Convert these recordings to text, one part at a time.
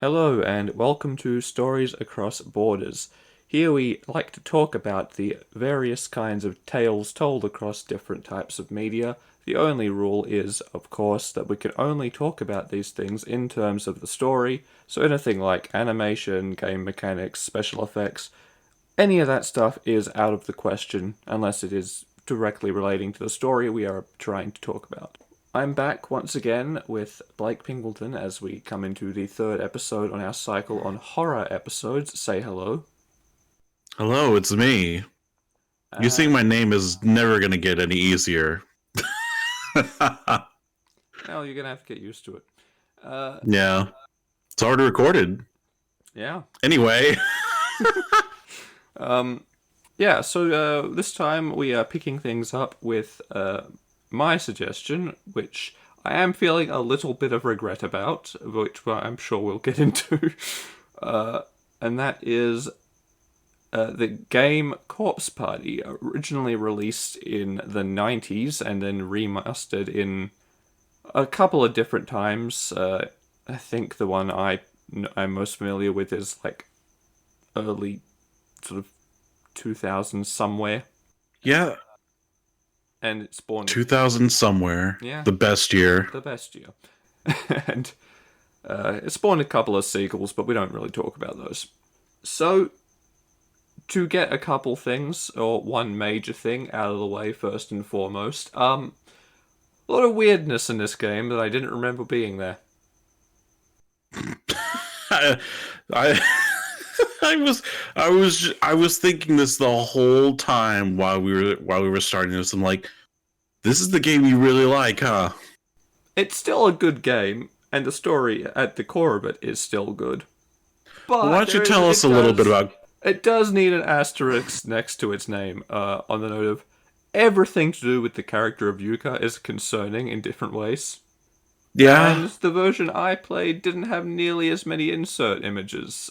Hello and welcome to Stories Across Borders. Here we like to talk about the various kinds of tales told across different types of media. The only rule is, of course, that we can only talk about these things in terms of the story, so anything like animation, game mechanics, special effects, any of that stuff is out of the question unless it is directly relating to the story we are trying to talk about. I'm back once again with Blake Pingleton as we come into the third episode on our cycle on horror episodes. Say hello. Hello, it's me. You Uh, seeing my name is never gonna get any easier. well, you're gonna have to get used to it. Uh, Yeah, it's already recorded. yeah. Anyway, Um, yeah, so this time we are picking things up with my suggestion, which I am feeling a little bit of regret about, which I'm sure we'll get into. Uh, and that is the game Corpse Party, originally released in the 90s and then remastered in a couple of different times. I think the one I'm most familiar with is like early sort of 2000s somewhere, yeah, and it spawned, 2000 somewhere, yeah, the best year. the best year. And it spawned a couple of sequels, but we don't really talk about those. So, to get a couple things, or one major thing out of the way first and foremost, a lot of weirdness in this game that I didn't remember being there. I, I, I was thinking this the whole time while we were starting this. I'm like, this is the game you really like, huh? It's still a good game, and the story at the core of it is still good. Well, why But don't you tell us a little bit about? it does need an asterisk next to its name, on the note of everything to do with the character of Yuka is concerning in different ways. Yeah, And the version I played didn't have nearly as many insert images.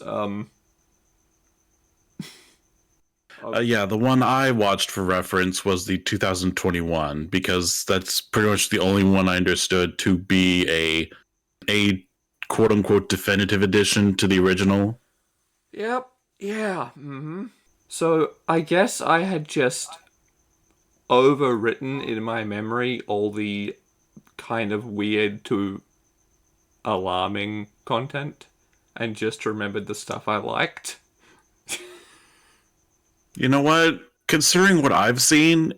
yeah, the one I watched for reference was the 2021 because that's pretty much the only one I understood to be a quote unquote definitive edition to the original. Yep, yeah, So I guess I had just overwritten in my memory all the kind of weird to alarming content and just remembered the stuff I liked. You know what? Considering what I've seen,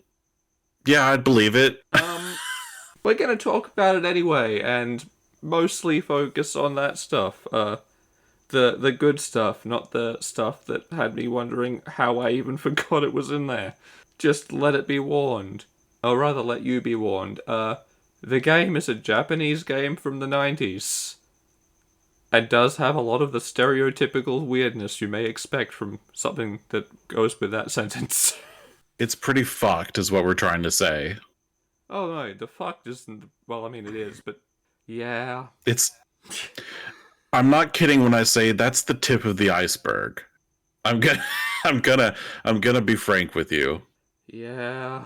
yeah, I'd believe it. We're gonna talk about it anyway and mostly focus on that stuff. The good stuff, not the stuff that had me wondering how I even forgot it was in there. Just let it be warned. Or rather, let you be warned. The game is a Japanese game from the 90s. It does have a lot of the stereotypical weirdness you may expect from something that goes with that sentence. It's pretty fucked, is what we're trying to say. Oh no, the fuck isn't. Well, I mean, it is, but yeah. It's. I'm not kidding when I say that's the tip of the iceberg. I'm gonna, I'm gonna, I'm gonna be frank with you. Yeah.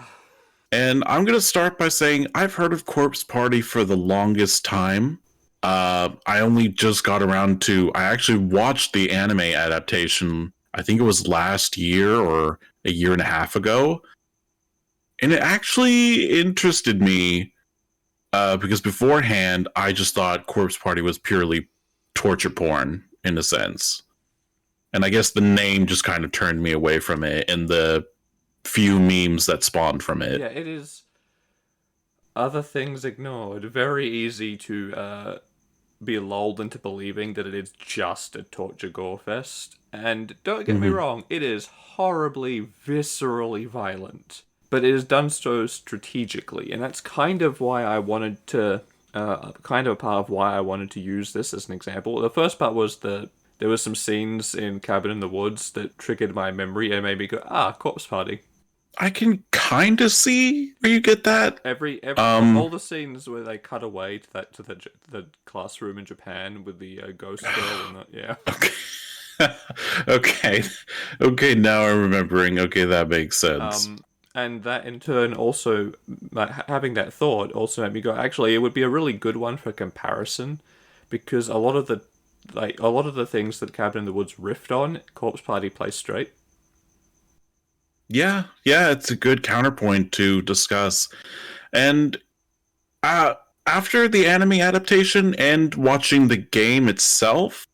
And I'm going to start by saying I've heard of Corpse Party for the longest time. I only just got around to, I actually watched the anime adaptation, I think it was last year or a year and a half ago. And it actually interested me because beforehand, I just thought Corpse Party was purely torture porn in a sense. And I guess the name just kind of turned me away from it and the few memes that spawned from Yeah, it. it is, other things ignored, very easy to be lulled into believing that it is just a torture gore fest. And don't get me Mm-hmm. wrong, it is horribly, viscerally violent. But it is done so strategically, and that's kind of why I wanted to, kind of a part of why I wanted to use this as an example. The first part was there was some scenes in Cabin in the Woods that triggered my memory and made me go, Corpse Party. I can kind of see where you get that. Every all Um, the scenes where they cut away to the classroom in Japan with the ghost girl and yeah. okay. Okay. Okay, now I'm remembering. Okay, that makes sense. And that in turn also, like, having that thought also made me go, actually, it would be a really good one for comparison because a lot of the like a lot of the things that Cabin in the Woods riffed on, Corpse Party plays straight. Yeah, yeah, it's a good counterpoint to discuss. And uh, after the anime adaptation and watching the game itself,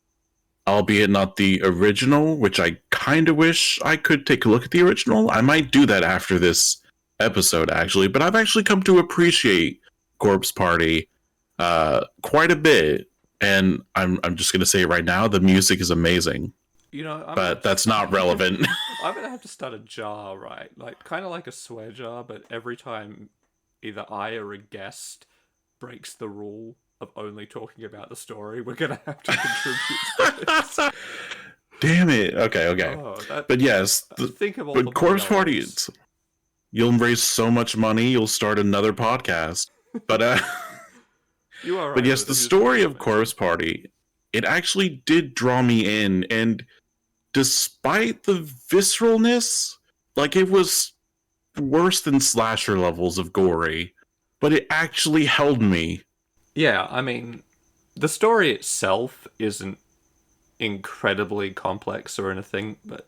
albeit not the original, which I kind of wish I could take a look at the original. I might do that after this episode, actually. But I've actually come to appreciate Corpse Party quite a bit. And I'm just going to say it right now, the music is amazing. You know, But that's not relevant. I'm gonna have to start a jar, right? Like kind of like a swear jar, but every time either I or a guest breaks the rule of only talking about the story, we're gonna have to contribute to this. Damn it. Okay, okay. But yes, think of all but the Corpse Party, you'll raise so much money, you'll start another podcast. But you are right. But yes, the story of Corpse Party, it actually did draw me in, and despite the visceralness, like it was worse than slasher levels of gory, but it actually held me. Yeah, I mean, the story itself isn't incredibly complex or anything, but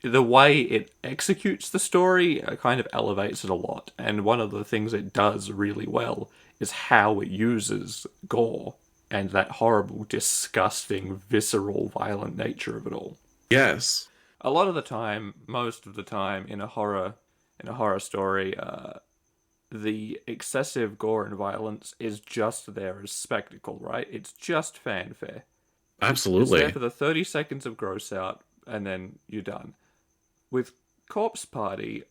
the way it executes the story kind of elevates it a lot. And one of the things it does really well is how it uses gore and that horrible, disgusting, visceral, violent nature of it all. Yes. A lot of the time, most of the time, in a horror story, the excessive gore and violence is just there as spectacle, right? It's just fanfare. Absolutely. It's there for the 30 seconds of gross out, and then you're done. With Corpse Party,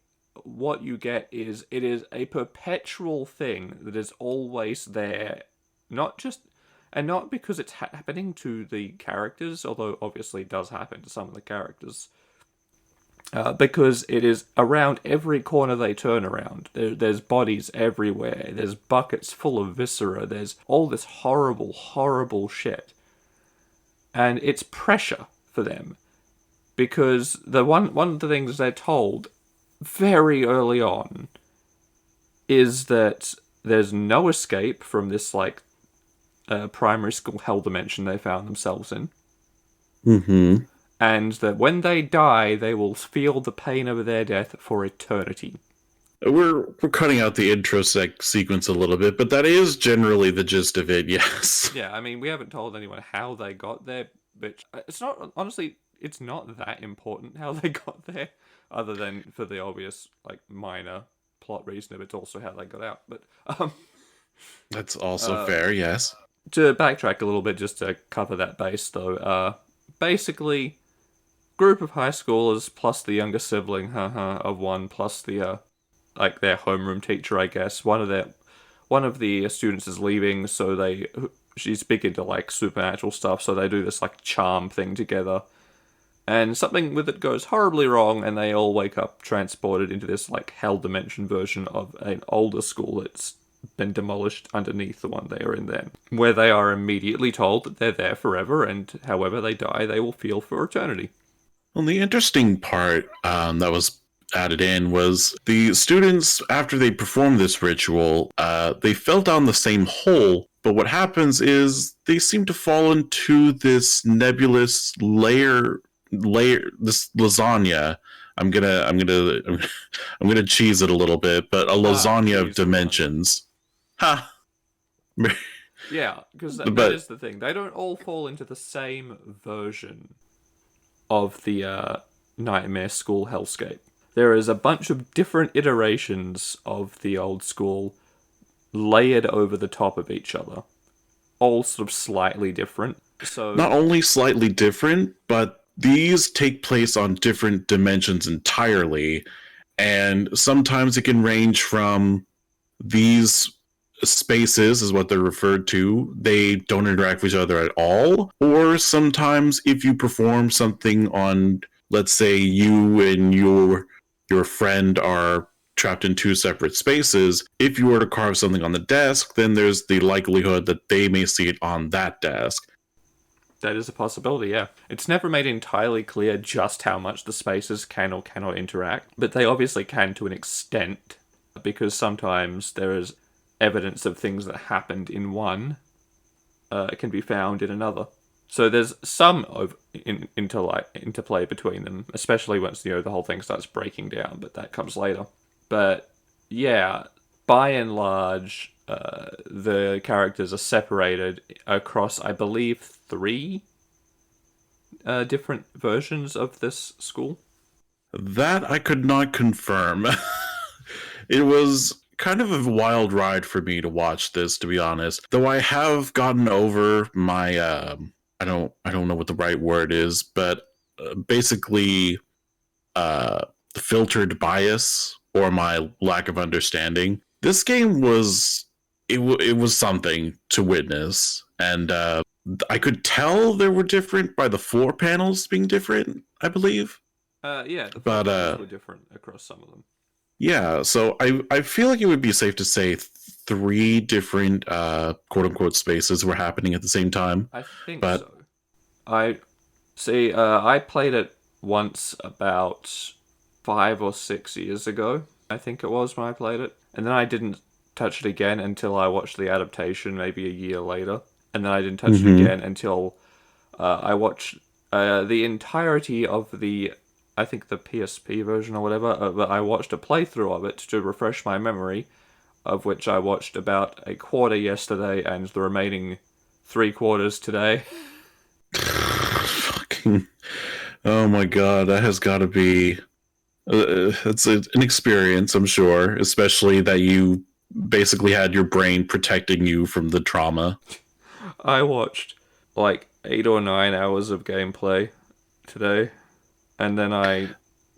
what you get is it is a perpetual thing that is always there, not because it's happening to the characters, although obviously it does happen to some of the characters, because it is around every corner they turn around. There's bodies everywhere. There's buckets full of viscera. There's all this horrible, horrible shit. And it's pressure for them. Because one of the things they're told very early on is that there's no escape from this, like, primary school hell dimension they found themselves in. Mm-hmm. And that when they die, they will feel the pain of their death for eternity. We're cutting out the intro sequence a little bit, but that is generally the gist of it, yes. Yeah, I mean, we haven't told anyone how they got there, but it's not, honestly, it's not that important how they got there, other than for the obvious, like, minor plot reason, but it's also how they got out. But, That's also fair, yes. To backtrack a little bit, just to cover that base, though, basically, group of high schoolers plus the younger sibling, of one, plus the like their homeroom teacher, I guess. One of the students is leaving, so she's big into like supernatural stuff, so they do this like charm thing together, and something with it goes horribly wrong, and they all wake up transported into this like hell dimension version of an older school that's been demolished underneath the one they are in then, where they are immediately told that they're there forever, and however they die, they will feel for eternity. Well, the interesting part that was added in was the students, after they performed this ritual, they fell down the same hole, but what happens is they seem to fall into this nebulous layer, this lasagna. I'm gonna cheese it a little bit, but a lasagna of dimensions. Ha! Yeah, because that is the thing. They don't all fall into the same version of the Nightmare School hellscape. There is a bunch of different iterations of the old school layered over the top of each other. All sort of slightly different. So not only slightly different, but these take place on different dimensions entirely. And sometimes it can range from these spaces is what they're referred to. They don't interact with each other at all. Or sometimes if you perform something on, let's say you and your friend are trapped in two separate spaces, if you were to carve something on the desk, then there's the likelihood that they may see it on that desk. That is a possibility, yeah. It's never made entirely clear just how much the spaces can or cannot interact, but they obviously can to an extent, because sometimes there is evidence of things that happened in one can be found in another. So there's some interplay between them, especially once the whole thing starts breaking down. But that comes later. But yeah, by and large, the characters are separated across, I believe, three different versions of this school. That I could not confirm. It was kind of a wild ride for me to watch this, to be honest. Though I have gotten over my I don't know what the right word is, but basically uh the filtered bias or my lack of understanding. This game was it was something to witness, and I could tell there were different by the floor panels being different, I believe. Yeah, the floor But panels were different across some of them. yeah, so I feel like it would be safe to say three different quote unquote spaces were happening at the same time. I think But so. I see. I played it once about 5 or 6 years ago. I think it was when I played it, and then I didn't touch it again until I watched the adaptation, maybe a year later, and then I didn't touch it mhm. again until I watched the entirety of the, I think the PSP version or whatever. But I watched a playthrough of it to refresh my memory, of which I watched about a quarter yesterday and the remaining 3 quarters today. Fucking oh my god, that has got to be it's an experience, I'm sure, especially that you basically had your brain protecting you from the trauma. I watched like 8 or 9 hours of gameplay today, and then I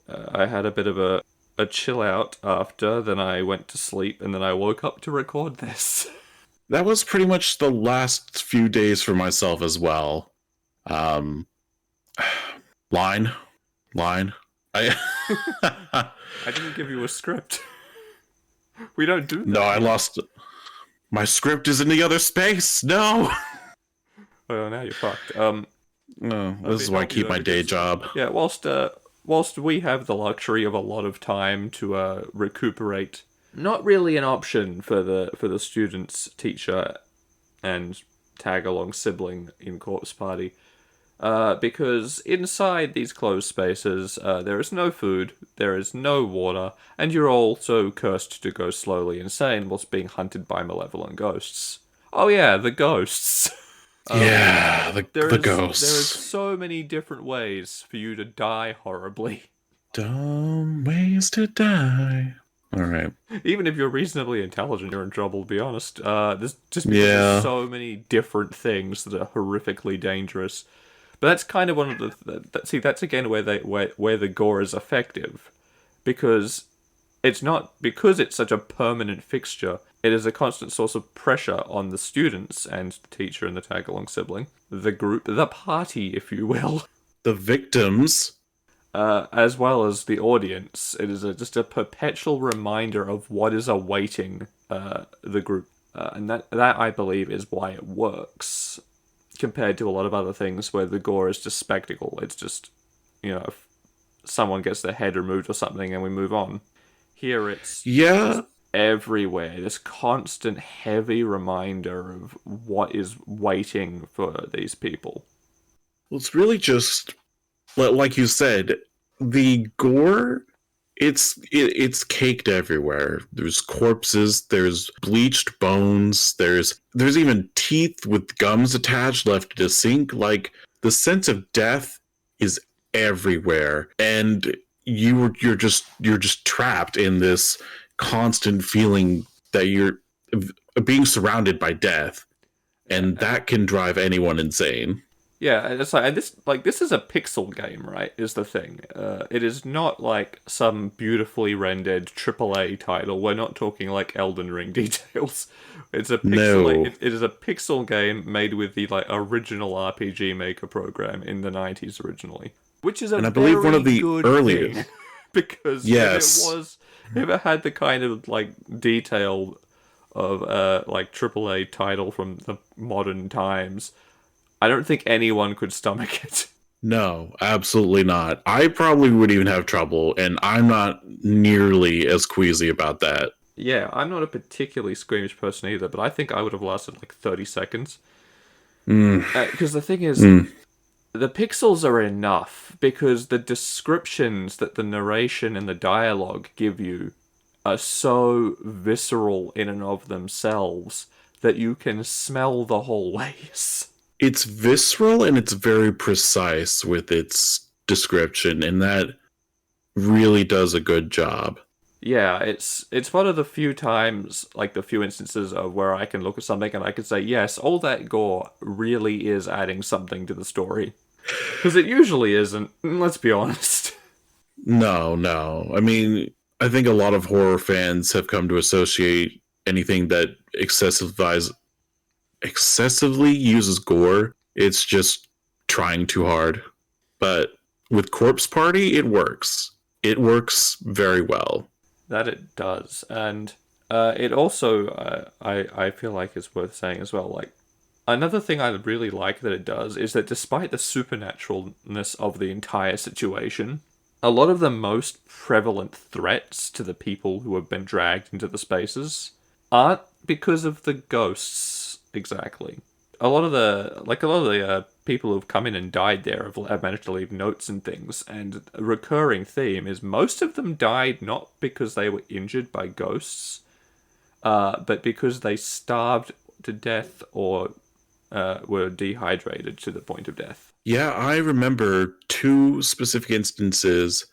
had a bit of a chill out after. Then I went to sleep, and then I woke up to record this. That was pretty much the last few days for myself as well. Um, line, line. I I didn't give you a script. We don't do no, that I here. lost. My script is in the other space. No. Well, now you're fucked. No, Let this me is why I help you keep though, my day because job. yeah, whilst we have the luxury of a lot of time to recuperate, not really an option for the student's teacher and tag along sibling in Corpse Party. Because inside these closed spaces, there is no food, there is no water, and you're also cursed to go slowly insane whilst being hunted by malevolent ghosts. Oh yeah, the ghosts. Yeah, the There is ghosts. so many different ways for you to die horribly. Dumb ways to die. All right. Even if you're reasonably intelligent, you're in trouble. To be honest, this just because there's Yeah. so many different things that are horrifically dangerous. But that's kind of one of see, that's again where the gore is effective, because it's not because it's such a permanent fixture. It is a constant source of pressure on the students and the teacher and the tag along sibling, the group, the party, if you will, The victims. as well as the audience. It is just a perpetual reminder of what is awaiting the group, and that I believe is why it works compared to a lot of other things where the gore is just spectacle. It's just, if someone gets their head removed or something and we move on. Here it's just Yeah. everywhere. This constant heavy reminder of what is waiting for these people. Well, it's really just like you said, the gore. It's caked everywhere. There's corpses. There's bleached bones. There's even teeth with gums attached left to sink. Like the sense of death is everywhere, and you're just trapped in this constant feeling that you're being surrounded by death, Yeah, and and that can drive anyone insane. yeah, and it's this is a pixel game, right? Is the thing. It is not like some beautifully rendered AAA title. We're not talking like Elden Ring details. It's a pixel. No, It is a pixel game made with the like original RPG Maker program in the '90s originally, which is a and I believe one very of the good thing, earliest. because Yes. if it had the kind of like detail of like AAA title from the modern times, I don't think anyone could stomach it. No, absolutely not. I probably would even have trouble, and I'm not nearly as queasy about that. Yeah, I'm not a particularly squeamish person either, but I think I would have lasted like 30 seconds. Mm, Because the thing is, mm. the pixels are enough because the descriptions that the narration and the dialogue give you are so visceral in and of themselves that you can smell the whole ways. It's visceral and it's very precise with its description, and that really does a good job. Yeah, it's one of the few times, like the few instances of where I can look at something and I can say, yes, all that gore really is adding something to the story. Because it usually isn't, let's be honest. No, no. I mean, I think a lot of horror fans have come to associate anything that excessively uses gore. It's just trying too hard. But with Corpse Party, it works. It works very well. That it does. And it also, I feel like it's worth saying as well, like, another thing I really like that it does is that despite the supernaturalness of the entire situation, a lot of the most prevalent threats to the people who have been dragged into the spaces aren't because of the ghosts exactly. A lot of the people who've come in and died there have managed to leave notes and things. And a recurring theme is most of them died not because they were injured by ghosts, but because they starved to death or were dehydrated to the point of death. Yeah, I remember two specific instances.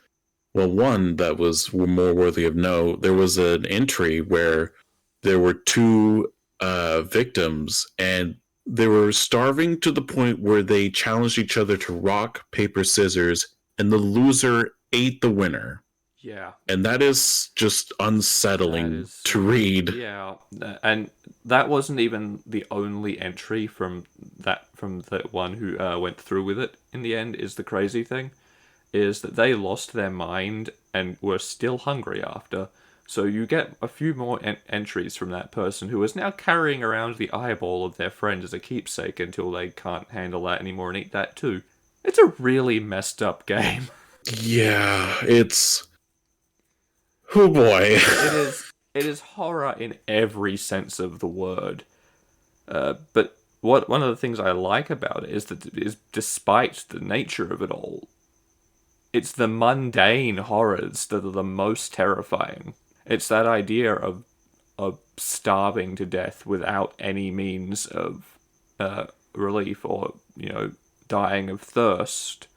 Well, one that was more worthy of note. There was an entry where there were two victims, and they were starving to the point where they challenged each other to rock, paper, scissors, and the loser ate the winner. Yeah, And that is just that unsettling is, to read. yeah, and that wasn't even the only entry from the one who went through with it in the end. Is the crazy thing is that they lost their mind and were still hungry after. So you get a few more entries from that person who is now carrying around the eyeball of their friend as a keepsake until they can't handle that anymore and eat that too. It's a really messed up game. Yeah, it's. Oh boy. It is. It is horror in every sense of the word. But one of the things I like about it is that despite the nature of it all, it's the mundane horrors that are the most terrifying. It's that idea of starving to death without any means of relief, or dying of thirst,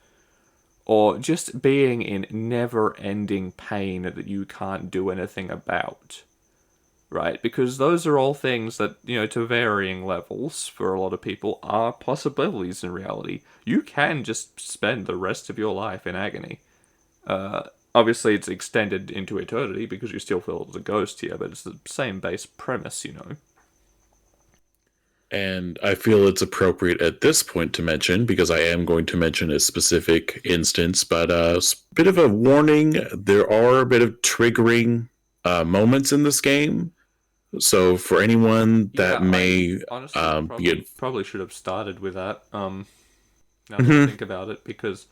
or just being in never-ending pain that you can't do anything about. Right? Because those are all things that, to varying levels for a lot of people, are possibilities in reality. You can just spend the rest of your life in agony. Obviously, it's extended into eternity because you still feel as a ghost here, but it's the same base premise. And I feel it's appropriate at this point to mention, because I am going to mention a specific instance, but a bit of a warning. There are a bit of triggering moments in this game. So for anyone Yeah, that I may honestly be. probably should have started with that. Now that I Mhm. think about it, because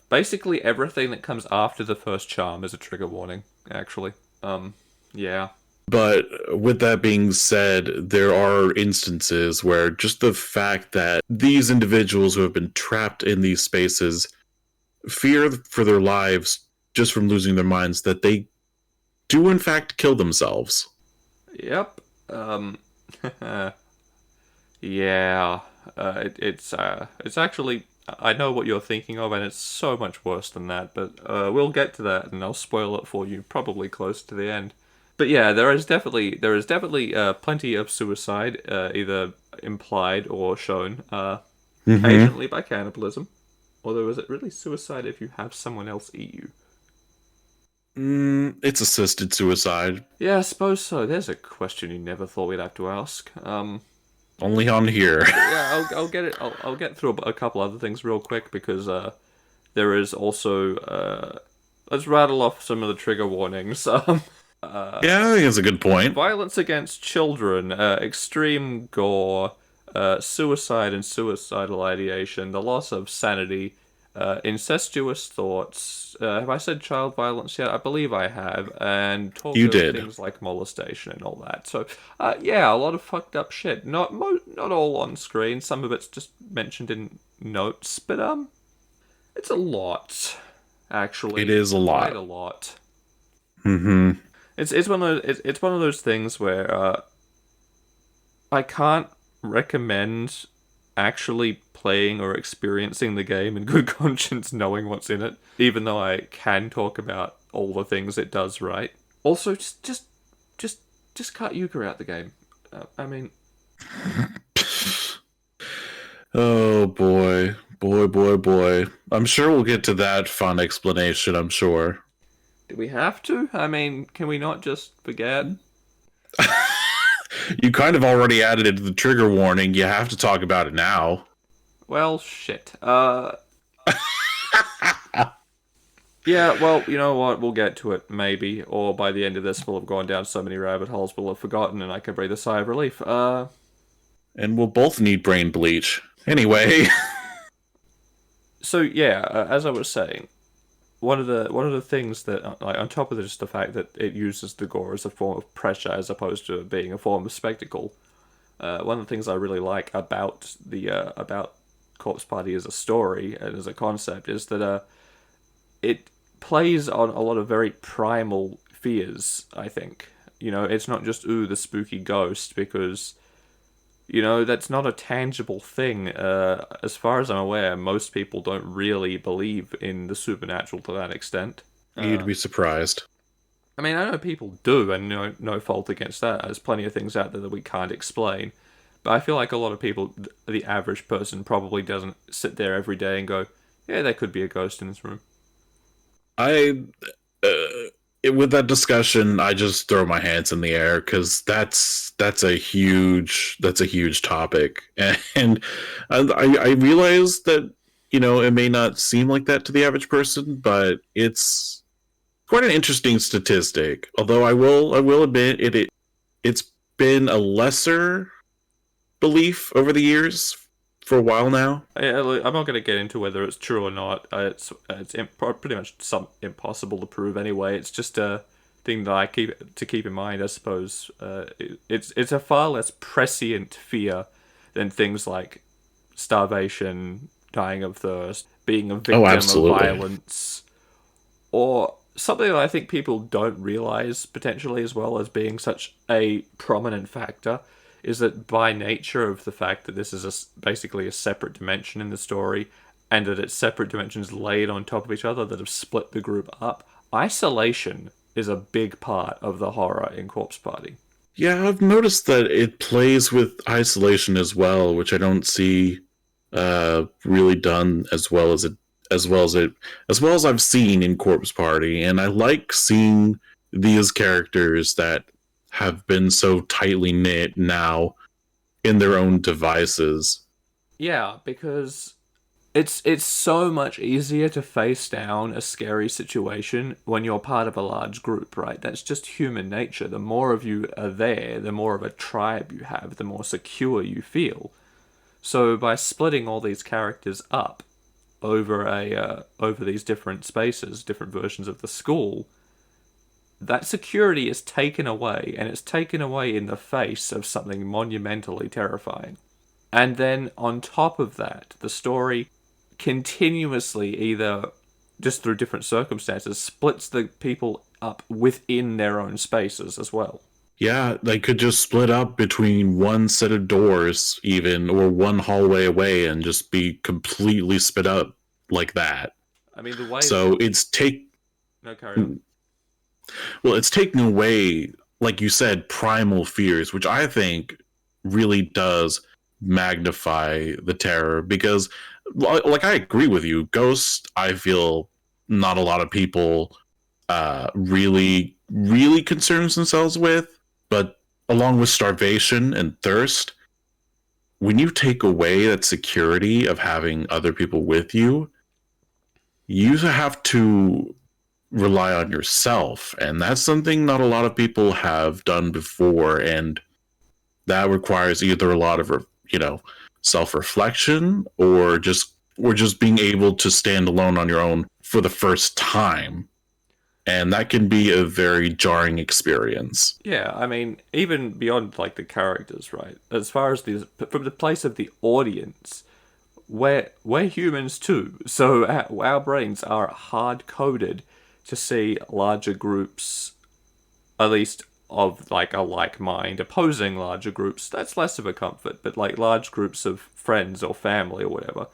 basically everything that comes after the first charm is a trigger warning. Actually, yeah, But with that being said, there are instances where just the fact that these individuals who have been trapped in these spaces fear for their lives just from losing their minds, that they do in fact kill themselves. yep, yeah. It's actually, I know what you're thinking of, and it's so much worse than that. But we'll get to that, and I'll spoil it for you probably close to the end. But yeah, there is definitely plenty of suicide, either implied or shown, Mm-hmm. occasionally by cannibalism. Although, is it really suicide if you have someone else eat you? It's assisted suicide. Yeah, I suppose so. There's a question you never thought we'd have to ask. Only on here. But yeah, I'll get it. I'll get through a couple other things real quick because there is also let's rattle off some of the trigger warnings. Yeah, I think that's a good point. Violence against children, extreme gore, suicide and suicidal ideation, the loss of sanity, incestuous thoughts. Have I said child violence yet? I believe I have, and talk You of did. things like molestation and all that. So, yeah, a lot of fucked up shit. Not all on screen. Some of it's just mentioned in notes, but it's a lot, It actually, is a quite lot. a lot. Mm-hmm. It's one of it's one of those things where I can't recommend actually playing or experiencing the game in good conscience knowing what's in it, even though I can talk about all the things it does right. Also, just, just cut Euchre out the game. I mean, Oh boy. Boy, boy, boy. I'm sure we'll get to that fun explanation, I'm sure. do we have to? I mean, can we not just forget? You kind of already added it to the trigger warning. You have to talk about it now. Well, shit. Yeah, well, you know what? We'll get to it, maybe. Or by the end of this, we'll have gone down so many rabbit holes we'll have forgotten and I can breathe a sigh of relief. And we'll both need brain bleach. Anyway. So yeah, as I was saying, one of the things that, like, on top of just the fact that it uses the gore as a form of pressure as opposed to being a form of spectacle, one of the things I really like about Corpse Party as a story and as a concept is that it plays on a lot of very primal fears. I think, it's not just ooh the spooky ghost, because that's not a tangible thing. As far as I'm aware, most people don't really believe in the supernatural to that extent. You'd Uh, be surprised. I mean, I know people do, and no fault against that. There's plenty of things out there that we can't explain. But I feel like a lot of people, the average person, probably doesn't sit there every day and go, yeah, there could be a ghost in this room. I with that discussion, I just throw my hands in the air because that's a huge topic, and I realize that it may not seem like that to the average person, but it's quite an interesting statistic. Although I will admit it's been a lesser belief over the years for a while now. I'm not going to get into whether it's true or not. Pretty much impossible to prove anyway. It's just a thing that I keep in mind. I suppose it's a far less prescient fear than things like starvation, dying of thirst, being a Oh, victim of absolutely. violence, or something that I think people don't realize potentially as well as being such a prominent factor is that by nature of the fact that this is basically a separate dimension in the story and that it's separate dimensions laid on top of each other that have split the group up, isolation is a big part of the horror in Corpse Party. Yeah, I've noticed that it plays with isolation as well, which I don't see really done as well as I've seen in Corpse Party, and I like seeing these characters that have been so tightly knit now in their own devices. Yeah, because it's so much easier to face down a scary situation when you're part of a large group, right? That's just human nature. The more of you are there, the more of a tribe you have, the more secure you feel. So by splitting all these characters up over these different spaces, different versions of the school, that security is taken away, and it's taken away in the face of something monumentally terrifying. And then on top of that, the story continuously, either just through different circumstances, splits the people up within their own spaces as well. Yeah, they could just split up between one set of doors, even, or one hallway away, and just be completely split up like that. I mean, the way that. So No, carry on. it's taking away, like you said, primal fears, which I think really does magnify the terror. Because, like, I agree with you, ghosts, I feel not a lot of people really really concerns themselves with. But along with starvation and thirst, when you take away that security of having other people with you have to rely on yourself, and that's something not a lot of people have done before, and that requires either a lot of self-reflection or just or just being able to stand alone on your own for the first time. And that can be a very jarring experience. Yeah, I mean, even beyond like the characters, right? As far as the from the place of the audience, we're humans too, so our brains are hard coded to see larger groups, at least of like a like mind, opposing larger groups. That's less of a comfort, but like large groups of friends or family or whatever,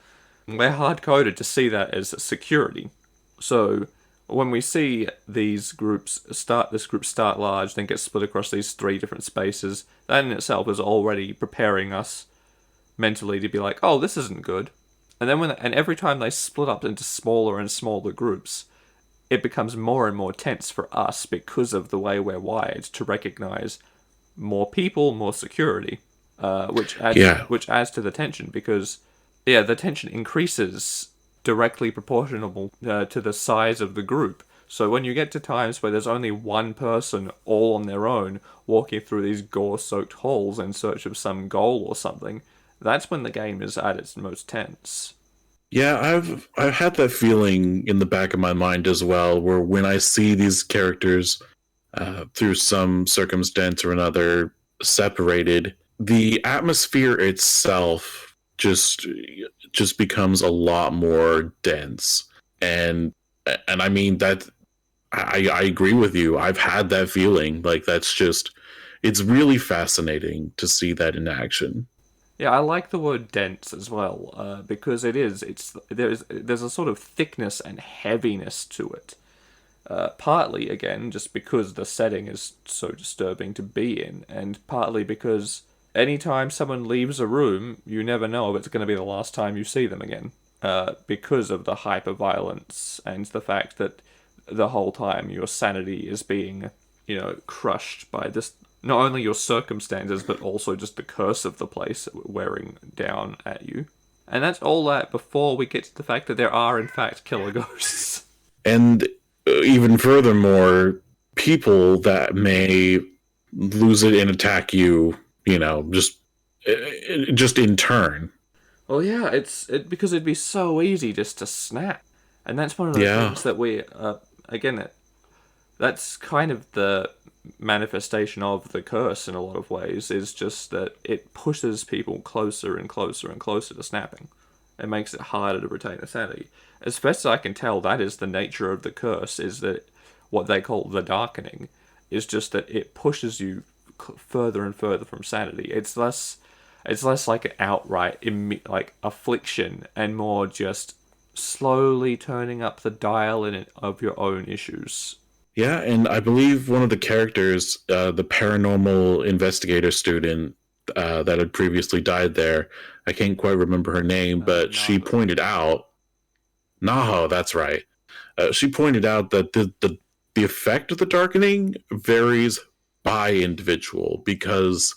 we're hard coded to see that as security. So when we see this group start large, then get split across these three different spaces, that in itself is already preparing us mentally to be like, oh, this isn't good. And then and every time they split up into smaller and smaller groups, it becomes more and more tense for us because of the way we're wired to recognize more people, more security, Yeah. which adds to the tension because yeah, the tension increases directly proportional to the size of the group. So when you get to times where there's only one person all on their own walking through these gore-soaked halls in search of some goal or something, that's when the game is at its most tense. Yeah, I've had that feeling in the back of my mind as well, where when I see these characters through some circumstance or another separated, the atmosphere itself just becomes a lot more dense. And and I mean that I agree with you. I've had that feeling. Like that's just it's really fascinating to see that in action. Yeah, I like the word dense as well because there's a sort of thickness and heaviness to it. Partly, again, just because the setting is so disturbing to be in, and partly because anytime someone leaves a room, you never know if it's going to be the last time you see them again. Because of the hyper violence and the fact that the whole time your sanity is being, crushed by this, not only your circumstances, but also just the curse of the place wearing down at you. And that's all that before we get to the fact that there are, in fact, killer ghosts. And even furthermore, people that may lose it and attack you, just in turn. Well, yeah, because it'd be so easy just to snap, and that's one of the Yeah, things that again, that's kind of the manifestation of the curse in a lot of ways. Is just that it pushes people closer and closer and closer to snapping. It makes it harder to retain a sanity. As best as I can tell, that is the nature of the curse. Is that what they call the darkening? Is just that it pushes you further and further from sanity. It's less like an outright like affliction and more just slowly turning up the dial of your own issues. yeah, and I believe one of the characters, the paranormal investigator student that had previously died there, I can't quite remember her name, but she Naho. pointed out, Naho, that's right. She pointed out that the effect of the darkening varies by individual because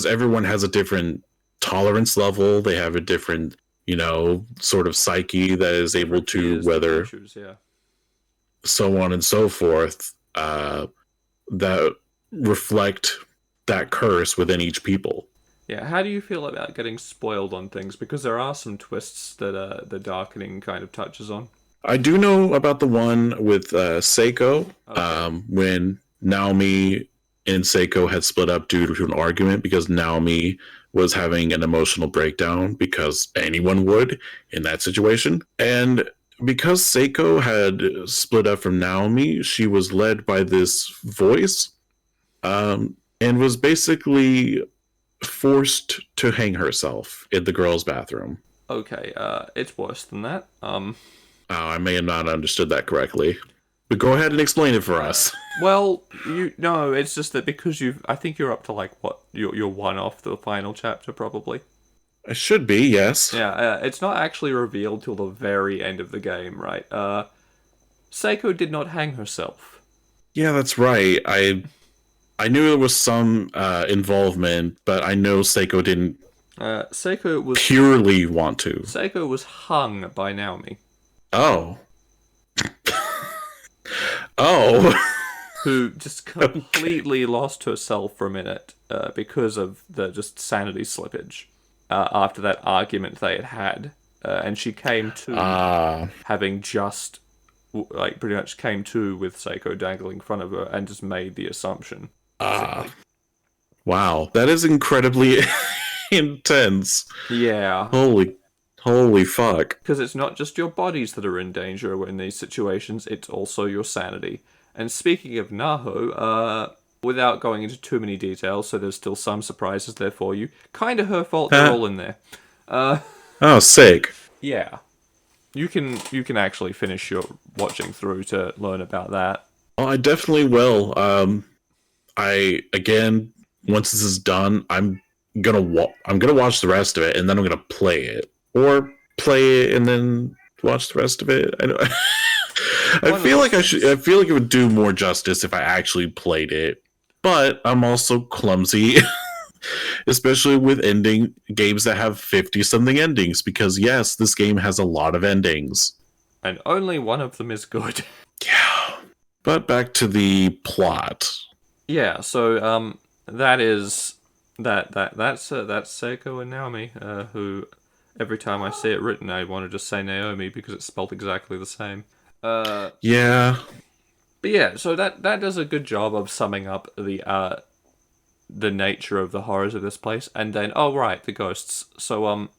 everyone has a different tolerance level. They have a different, sort of psyche that is able Different to fears, different weather issues. Yeah. so on and so forth that reflect that curse within each people. Yeah. How do you feel about getting spoiled on things? Because there are some twists that the darkening kind of touches on. I do know about the one with Seiko Okay. when Naomi and Seiko had split up due to an argument because Naomi was having an emotional breakdown because anyone would in that situation. And because Seiko had split up from Naomi, she was led by this voice and was basically forced to hang herself in the girls' bathroom. Okay. It's worse than that. I may have not understood that correctly. But go ahead and explain it for us. Well, you no, it's just that because I think you're up to like what you're one off the final chapter probably. It should be, yes. Yeah, it's not actually revealed till the very end of the game, right? Seiko did not hang herself. Yeah, that's right. I knew there was some involvement, but I know Seiko didn't Seiko was purely want to. Seiko was hung by Naomi, Oh. Oh. who just Okay. completely lost herself for a minute because of the just sanity slippage after that argument they had had. and she came to Ah, having just like pretty much came to with Seiko dangling in front of her and just made the assumption, ah, basically. wow. That is incredibly intense. Yeah, Holy, holy fuck. because it's not just your bodies that are in danger in these situations; it's also your sanity. And speaking of Naho, without going into too many details, so there's still some surprises there for you. Kind of her fault; they're Huh? all in there. Uh, Oh, sick. yeah, you can actually finish your watching through to learn about that. Oh, I definitely will. I again, once this is done, I'm gonna watch the rest of it, and then I'm gonna play it, or play it and then watch the rest of it. I don't. I One of feel those like I should. I things. feel like it would do more justice if I actually played it, but I'm also clumsy, especially with ending games that have 50 something endings. Because yes, this game has a lot of endings. And only one of them is good. Yeah, but back to the plot. Yeah, so that is that's Seiko and Naomi, who every time I see it written, I want to just say Naomi because it's spelled exactly the same. Uh, Yeah. but yeah, so that does a good job of summing up the nature of the horrors of this place, and then oh right, the ghosts. So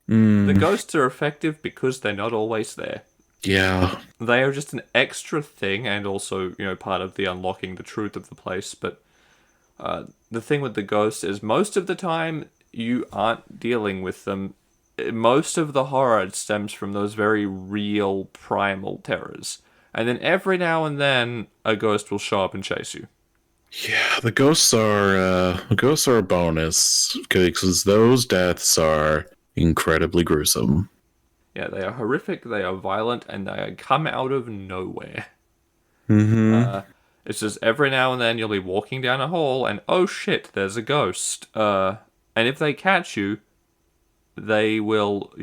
the Mm, ghosts are effective because they're not always there. yeah. They are just an extra thing, and also part of the unlocking the truth of the place, but. The thing with the ghosts is most of the time you aren't dealing with them. Most of the horror stems from those very real primal terrors. And then every now and then a ghost will show up and chase you. Yeah, the ghosts are a bonus because those deaths are incredibly gruesome. Yeah, they are horrific, they are violent, and they come out of nowhere. Mm-hmm. Uh, it's just every now and then you'll be walking down a hall and oh shit, there's a ghost. And if they catch you, they will,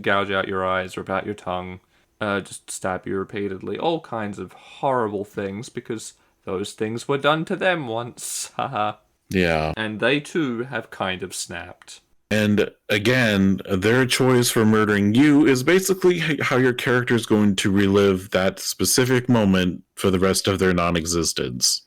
gouge out your eyes, rip out your tongue, just stab you repeatedly, all kinds of horrible things because those things were done to them once. Haha. Yeah. And they too have kind of snapped. And again, their choice for murdering you is basically how your character is going to relive that specific moment for the rest of their non existence.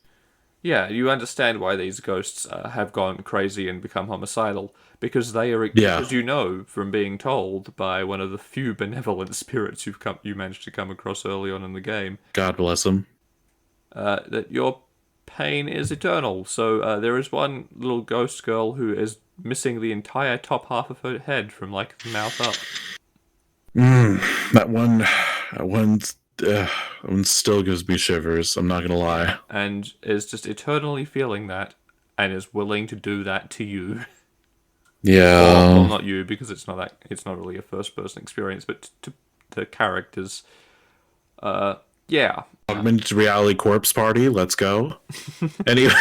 Yeah, you understand why these ghosts have gone crazy and become homicidal because they are Yeah. because from being told by one of the few benevolent spirits you managed to come across early on in the game God bless them. that your pain is eternal. So there is one little ghost girl who is missing the entire top half of her head from like the mouth up, That one, that one, that one still gives me shivers. I'm not gonna lie. and is just eternally feeling that, and is willing to do that to you, or well, Yeah. not you because it's not really a first person experience, but to the characters. Yeah, Augmented reality corpse party. Let's go. Anyway,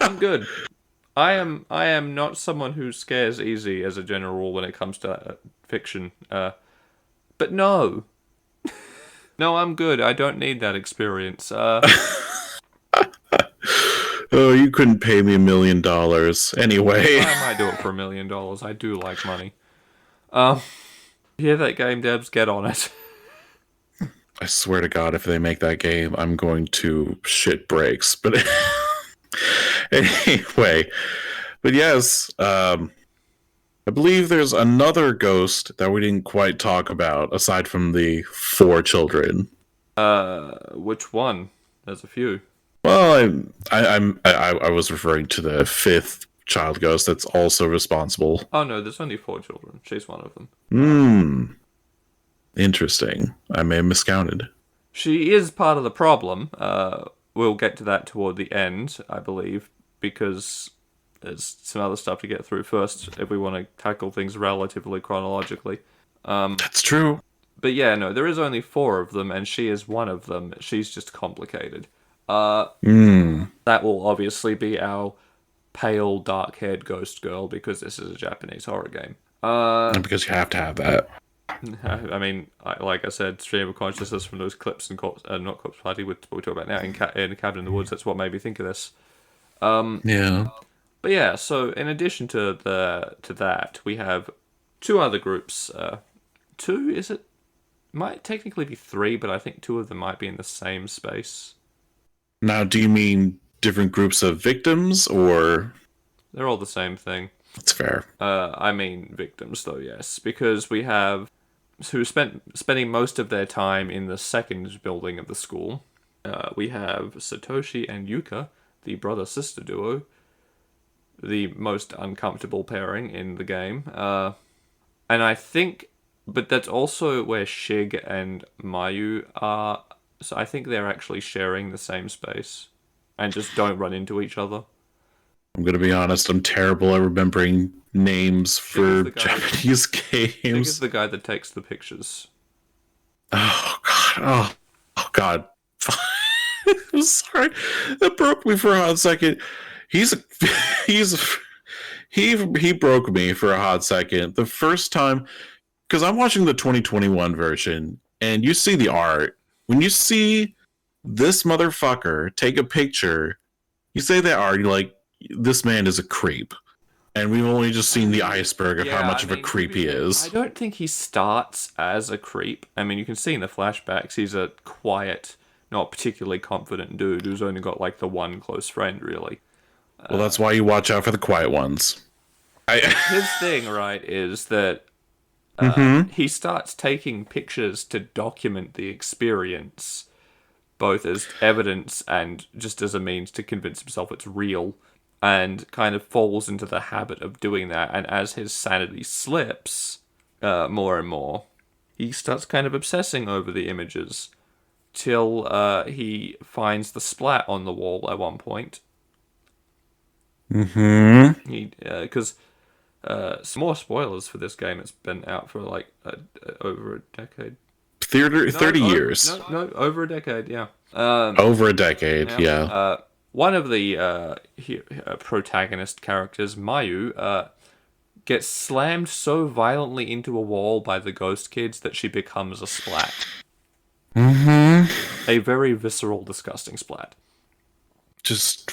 I'm good. I am not someone who scares easy as a general rule when it comes to fiction. But no, no, I'm good. I don't need that experience. oh, you couldn't pay me $1 million. Anyway, I might do it for $1 million. I do like money. Um, yeah, that game devs get on it. I swear to God, if they make that game, I'm going to shit breaks. But anyway, but yes, I believe there's another ghost that we didn't quite talk about aside from the four children. Which one? There's a few. Well, I was referring to the fifth child ghost that's also responsible. Oh no, there's only four children. She's one of them. Hmm. Interesting. I may have miscounted. She is part of the problem. We'll get to that toward the end, I believe, because there's some other stuff to get through first if we want to tackle things relatively chronologically. That's true. But yeah, no, there is only four of them, and she is one of them. She's just complicated. Hmm. That will obviously be our pale, dark-haired ghost girl because this is a Japanese horror game. Because you have to have that. I mean, like I said, stream of consciousness from those clips and not Corpse Party, what we talk about now in Cabin in the Woods. That's what made me think of this. Yeah. But yeah, so in addition to that, we have two other groups. Two, is it? Might technically be three, but I think two of them might be in the same space. Now, do you mean different groups of victims, or They're all the same thing. that's fair? I mean victims, though, yes, because we have who spending most of their time in the second building of the school. We have Satoshi and Yuka, the brother-sister duo, the most uncomfortable pairing in the game. And I think, but that's also where Shig and Mayu are. So I think they're actually sharing the same space and just don't run into each other. I'm gonna be honest. I'm terrible at remembering names for Japanese Shig is games. the guy that takes the pictures. Oh god. Oh god. I'm sorry. That broke me for a hot second. He's he's he broke me for a hot second. The first time, because I'm watching the 2021 version, and you see the art. When you see this motherfucker take a picture, you say that art, you're like, this man is a creep. And we've only just seen the iceberg of how much of a creep he is. I don't think he starts as a creep. I mean, you can see in the flashbacks he's a quiet, not particularly confident dude who's only got like the one close friend, really. Well, that's why you watch out for the quiet ones. His thing, right, is that he starts taking pictures to document the experience, both as evidence and just as a means to convince himself it's real, and kind of falls into the habit of doing that. And as his sanity slips more and more, he starts kind of obsessing over the images till he finds the splat on the wall at one point. Because some more spoilers for this game. It's been out for like over a decade. 30 years. No, over a decade, yeah. Over a decade, yeah. One of the protagonist characters, Mayu, gets slammed so violently into a wall by the ghost kids that she becomes a splat. A very visceral, disgusting splat. Just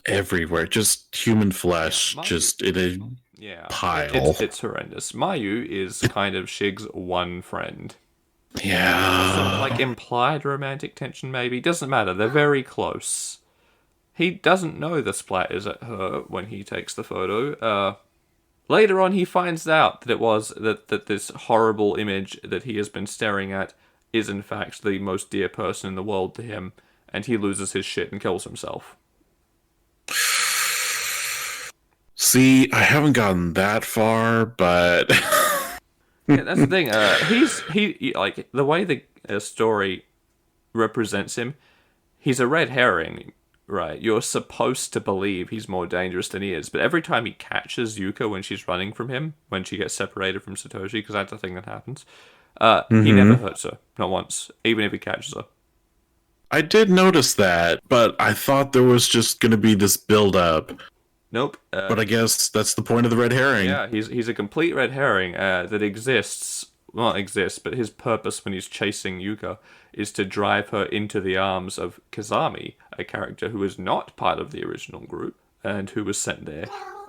everywhere. Just human flesh. Mayu, just in a pile. It's horrendous. Mayu is kind of Shig's one friend. Yeah. Some like implied romantic tension, maybe. Doesn't matter. They're very close. He doesn't know the splat is at her when he takes the photo. Later on, he finds out that it was that this horrible image that he has been staring at is in fact the most dear person in the world to him, and he loses his shit and kills himself. See, I haven't gotten that far, but Yeah, that's the thing. He like the way the story represents him. He's a red herring, right? You're supposed to believe he's more dangerous than he is, but every time he catches Yuka when she's running from him, when she gets separated from Satoshi, because that's the thing that happens, he never hurts her, not once, even if he catches her. I did notice that, but I thought there was just going to be this build-up. Nope. But I guess that's the point of the red herring. Yeah, he's a complete red herring that exists. Well, not exists, but his purpose when he's chasing Yuka is to drive her into the arms of Kazami, a character who is not part of the original group and who was sent there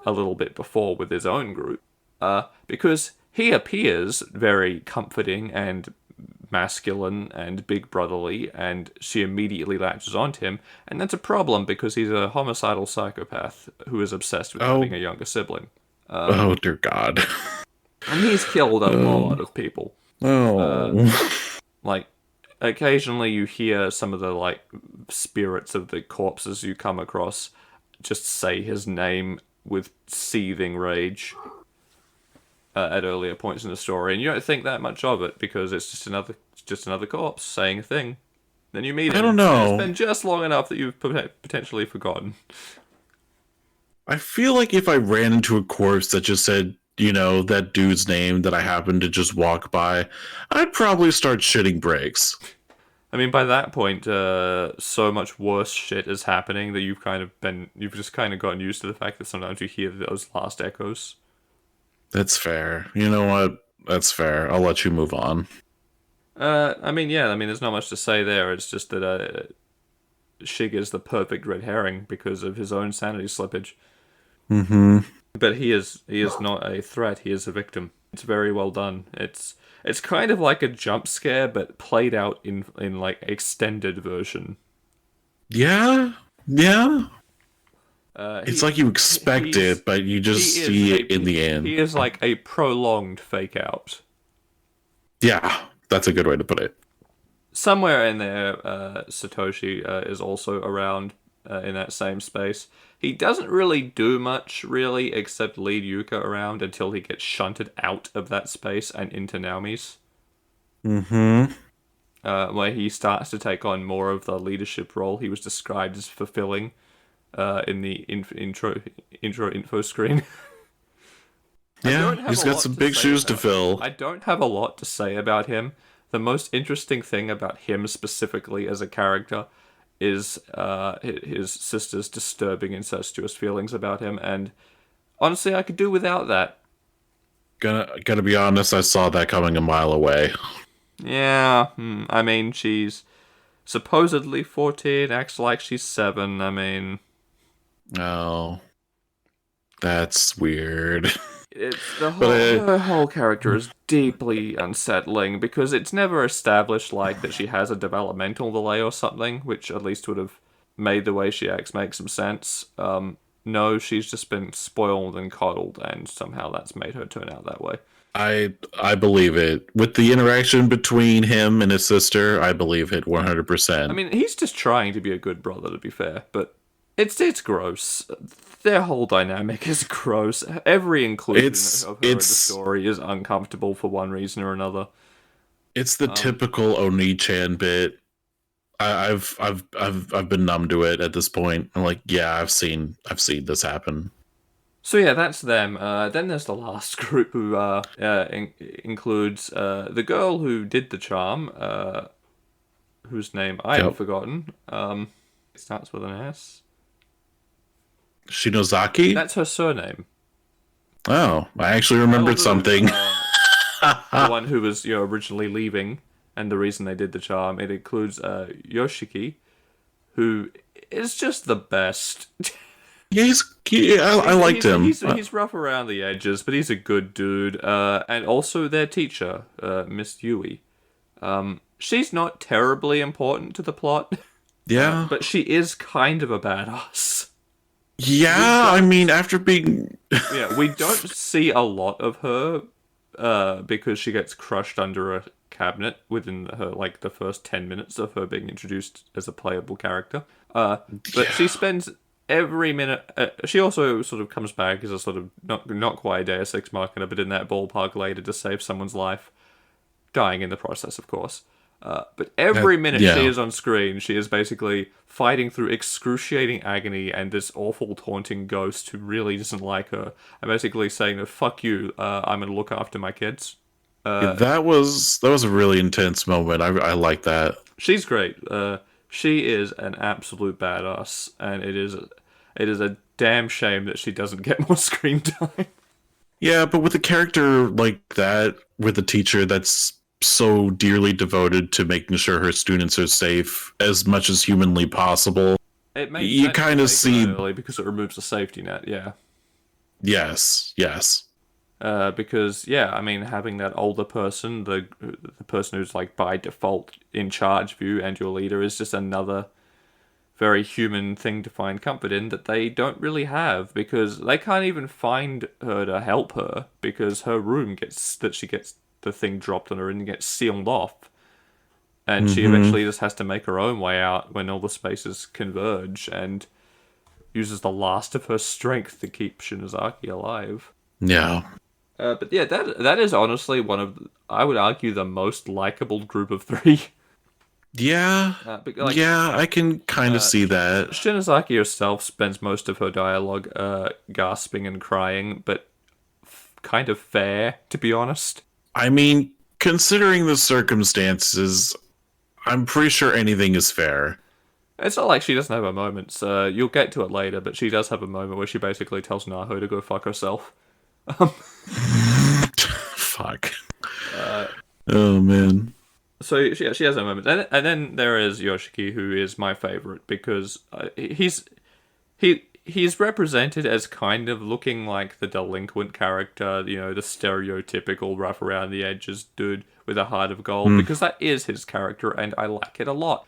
a little bit before with his own group. Because he appears very comforting and masculine and big brotherly, and she immediately latches onto him, and that's a problem because he's a homicidal psychopath who is obsessed with having a younger sibling. Oh dear God! And he's killed a lot of people. Like occasionally you hear some of the like spirits of the corpses you come across just say his name with seething rage at earlier points in the story, and you don't think that much of it because it's just another corpse saying a thing. Then you meet him. I don't know. It's been just long enough that you've potentially forgotten. I feel like if I ran into a corpse that just said, you know, that dude's name that I happened to just walk by, I'd probably start shitting bricks. I mean, by that point, so much worse shit is happening that you've just kind of gotten used to the fact that sometimes you hear those last echoes. That's fair. You know what? That's fair. I'll let you move on. There's not much to say there. It's just that Shig is the perfect red herring because of his own sanity slippage. Mm-hmm. But he is not a threat. He is a victim. It's very well done. It's kind of like a jump scare, but played out in like extended version. Yeah, yeah. It's He like you expect he's it, but you just he is see it a in the end. he is like a prolonged fake out. Yeah, that's a good way to put it. Somewhere in there, Satoshi is also around in that same space. He doesn't really do much, really, except lead Yuka around until he gets shunted out of that space and into Naomi's, Mm-hmm. where he starts to take on more of the leadership role he was described as fulfilling in the intro info screen. I Yeah, don't have he's a got lot some to big say shoes to about him. fill. I don't have a lot to say about him. The most interesting thing about him specifically as a character is his sister's disturbing incestuous feelings about him, and honestly, I could do without that. Gotta be honest, I saw that coming a mile away. Yeah, I mean, she's supposedly 14, acts like she's 7. I mean, Oh, that's weird. it's the but whole her whole character is deeply unsettling because it's never established like that she has a developmental delay or something, which at least would have made the way she acts make some sense. No, she's just been spoiled and coddled, and somehow that's made her turn out that way. I believe it. With the interaction between him and his sister, I believe it I 100%. mean, he's just trying to be a good brother, to be fair, but it's gross. Their whole dynamic is gross. Every inclusion of her in the It's story is uncomfortable for one reason or another. it's the Um, typical Oni-chan bit. I've been numb to it at this point. I'm like, yeah, I've seen this happen. so yeah, that's them. Then there's the last group who includes the girl who did the charm, whose name I have Yep. forgotten. It starts with an S. Shinozaki? That's her surname. Oh, I actually That'll remembered do. something. The one who was originally leaving, and the reason they did the charm. It includes Yoshiki, who is just the best. Yeah, I liked him. He's rough around the edges, but he's a good dude. And also their teacher, Miss Yui. She's not terribly important to the plot, Yeah. but she is kind of a badass. Yeah, I mean, after being. Yeah, we don't see a lot of her because she gets crushed under a cabinet within her like the first 10 minutes of her being introduced as a playable character. But she spends every minute. She also sort of comes back as a sort of not quite a Deus Ex Machina, but in that ballpark later to save someone's life, dying in the process, of course. But every minute yeah. she is on screen, she is basically fighting through excruciating agony and this awful taunting ghost who really doesn't like her, and basically saying, "Fuck you, I'm gonna look after my kids." Yeah, that was a really intense moment. I like that. She's great. She is an absolute badass, and it is a damn shame that she doesn't get more screen time. Yeah, but with a character like that, with a teacher that's so dearly devoted to making sure her students are safe as much as humanly possible, It makes you sense to kind of take see. it early because it removes the safety net. Yeah. Yes. Because yeah, I mean, having that older person, the person who's like by default in charge of you and your leader, is just another very human thing to find comfort in that they don't really have because they can't even find her to help her because her room she gets the thing dropped on her and gets sealed off, and she Mm-hmm. eventually just has to make her own way out when all the spaces converge and uses the last of her strength to keep Shinozaki alive. Yeah. But yeah, that is honestly one of I would argue the most likable group of three. Yeah. But like Yeah, I can kind of see that. Shinozaki herself spends most of her dialogue gasping and crying, but kind of fair to be honest. I mean, considering the circumstances, I'm pretty sure anything is fair. It's not like she doesn't have her moments. You'll get to it later, but she does have a moment where she basically tells Naho to go fuck herself. Fuck. Oh man. So she has a moment, and then there is Yoshiki, who is my favorite because he he's represented as kind of looking like the delinquent character, the stereotypical rough around the edges dude with a heart of gold, Mm. because that is his character, and I like it a lot.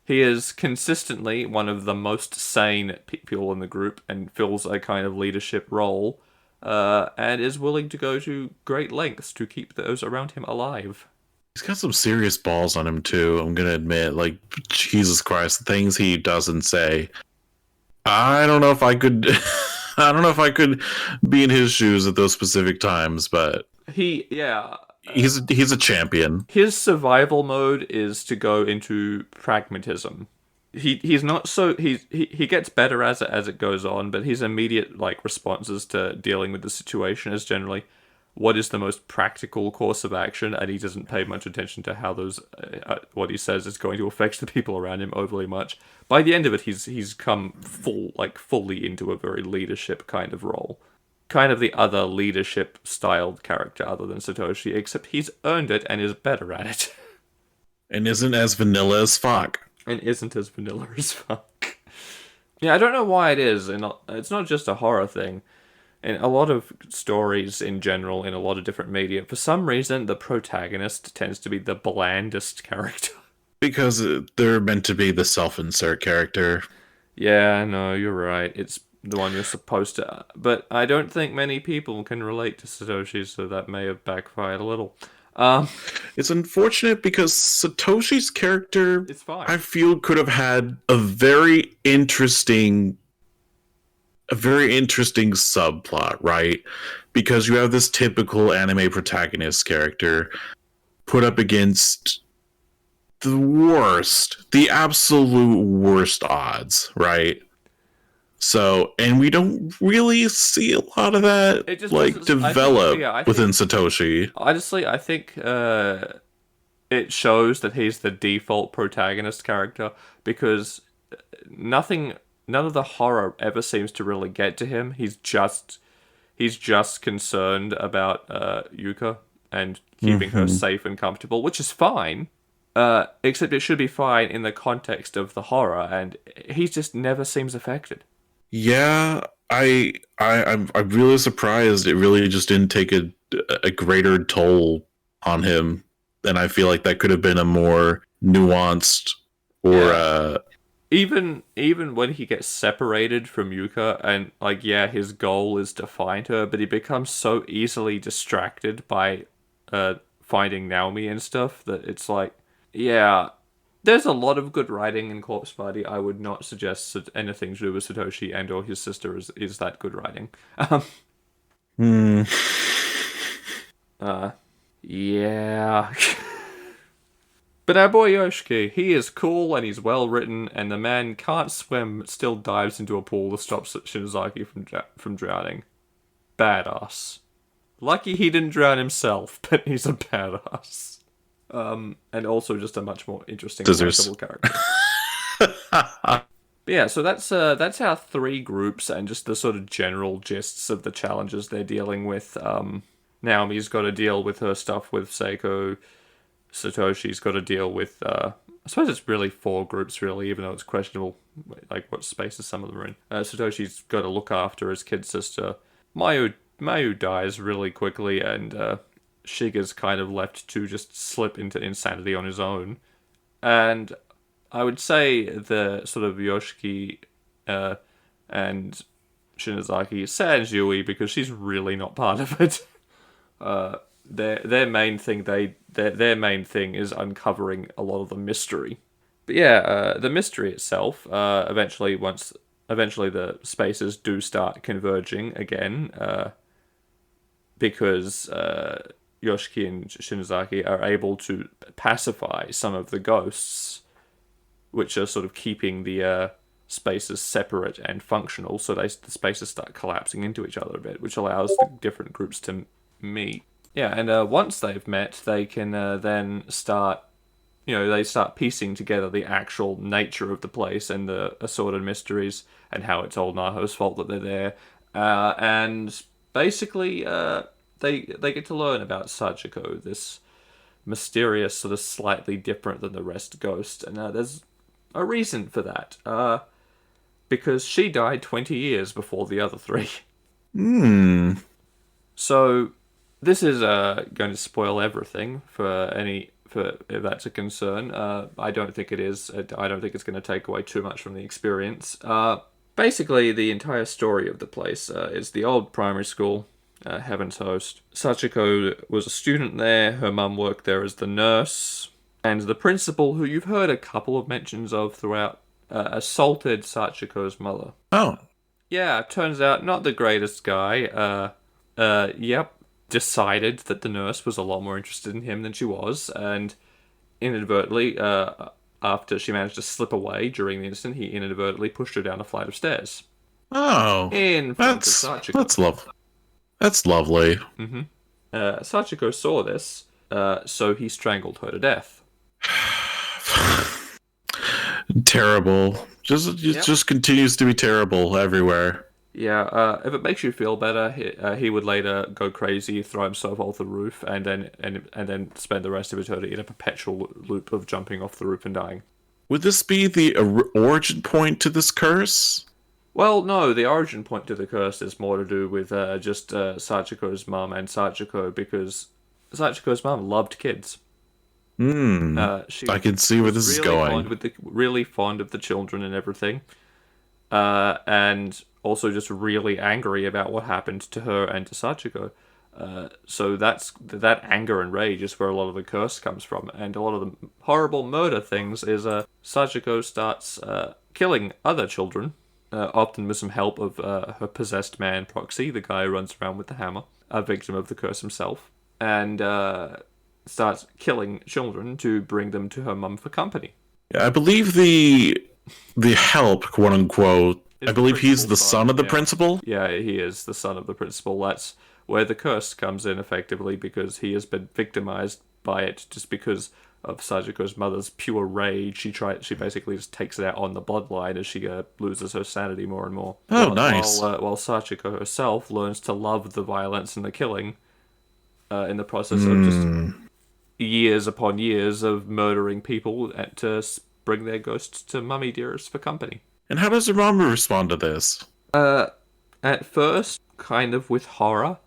He is consistently one of the most sane people in the group and fills a kind of leadership role, and is willing to go to great lengths to keep those around him alive. He's got some serious balls on him too. I'm gonna admit, like Jesus Christ, the things he doesn't say. I don't know if I could. I don't know if I could be in his shoes at those specific times, but Yeah, he's a champion. his survival mode is to go into pragmatism. He's not so he gets better as it goes on, but his immediate like responses to dealing with the situation is generally what is the most practical course of action, and he doesn't pay much attention to how those what he says is going to affect the people around him overly much. By the end of it, he's come fully into a very leadership kind of role, kind of the other leadership styled character other than Satoshi, except he's earned it and is better at it. And isn't as vanilla as fuck. And isn't as vanilla as fuck. Yeah, I don't know why it is, and it's not just a horror thing. In a lot of stories in general, in a lot of different media, for some reason, the protagonist tends to be the blandest character. Because they're meant to be the self-insert character. Yeah, no, you're right. It's the one you're supposed to. But I don't think many people can relate to Satoshi, so that may have backfired a little. It's unfortunate because Satoshi's character, It's fine. I feel, could have had a very interesting subplot, right? Because you have this typical anime protagonist character put up against the absolute worst odds, right? So, and we don't really see a lot of that It just like wasn't- develop I think within Satoshi. honestly, I think it shows that he's the default protagonist character because none of the horror ever seems to really get to him. He's just concerned about Yuka and keeping her safe and comfortable, which is fine. Except it should be fine in the context of the horror, and he just never seems affected. Yeah, I'm really surprised it really just didn't take a greater toll on him. And I feel like that could have been a more nuanced or Yeah. Even when he gets separated from Yuka, and like yeah, his goal is to find her, but he becomes so easily distracted by finding Naomi and stuff that it's like yeah. There's a lot of good writing in Corpse Party. I would not suggest anything to do with Satoshi and or his sister is that good writing. hmm. Yeah. But our boy Yoshiki, he is cool and he's well written, and the man can't swim, but still dives into a pool to stop Shinozaki from drowning. Badass. Lucky he didn't drown himself, but he's a badass. And also just a much more interesting, likable character. But yeah, so that's our three groups and just the sort of general gists of the challenges they're dealing with. Naomi's got to deal with her stuff with Seiko. Satoshi's got to deal with. I suppose it's really four groups, really, even though it's questionable, like what spaces some of them are in. Satoshi's got to look after his kid sister. Mayu dies really quickly, and Shiga's kind of left to just slip into insanity on his own. And I would say the sort of Yoshiki and Shinozaki sans Yui because she's really not part of it. Their main thing their main thing is uncovering a lot of the mystery. But yeah, the mystery itself eventually the spaces do start converging again because Yoshiki and Shinozaki are able to pacify some of the ghosts, which are sort of keeping the spaces separate and functional, so the spaces start collapsing into each other a bit, which allows the different groups to meet. Yeah, and once they've met, they can then start, they start piecing together the actual nature of the place and the assorted mysteries and how it's all Naho's fault that they're there. And basically, they get to learn about Sachiko, this mysterious, sort of slightly different than the rest ghost. And there's a reason for that. because she died 20 years before the other three. Hmm. So this is going to spoil everything for if that's a concern. I don't think it is. I don't think it's going to take away too much from the experience. Basically, the entire story of the place is the old primary school, Heaven's Host. Sachiko was a student there. Her mum worked there as the nurse, and the principal, who you've heard a couple of mentions of throughout, assaulted Sachiko's mother. Oh. Yeah, turns out not the greatest guy. Yep, decided that the nurse was a lot more interested in him than she was, and inadvertently, after she managed to slip away during the incident, he inadvertently pushed her down a flight of stairs Oh. in front of Sachiko. That's lovely. Sachiko saw this, so he strangled her to death. Terrible. Just continues to be terrible everywhere. Yeah, if it makes you feel better, he would later go crazy, throw himself off the roof, and then spend the rest of eternity in a perpetual loop of jumping off the roof and dying. Would this be the origin point to this curse? Well, no, the origin point to the curse is more to do with just Sachiko's mum and Sachiko, because Sachiko's mum loved kids. She I can see where this is going. Really fond of the children and everything, and also just really angry about what happened to her and to Sachiko. So that anger and rage is where a lot of the curse comes from, and a lot of the horrible murder things is Sachiko starts killing other children, often with some help of her possessed man Proxy, the guy who runs around with the hammer, a victim of the curse himself, and starts killing children to bring them to her mum for company. I believe the help, quote unquote. I believe he's the son of the principal. Yeah, he is the son of the principal. That's where the curse comes in effectively, because he has been victimized by it just because of Sachiko's mother's pure rage. She basically just takes it out on the bloodline as she loses her sanity more and more. Oh, nice. While Sachiko herself learns to love the violence and the killing in the process of just years upon years of murdering people to bring their ghosts to Mummy Dearest for company. And how does her mom respond to this? At first, kind of with horror,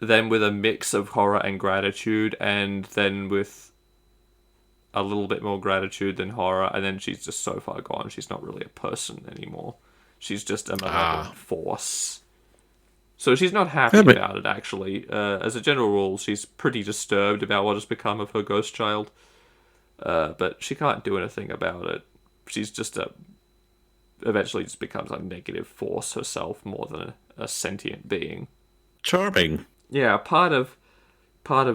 then with a mix of horror and gratitude, and then with a little bit more gratitude than horror, and then she's just so far gone, she's not really a person anymore. She's just a malevolent force. So she's not happy about it, actually. As a general rule, she's pretty disturbed about what has become of her ghost child, but she can't do anything about it. She's just eventually just becomes a negative force herself more than a sentient being. Charming. Yeah, part of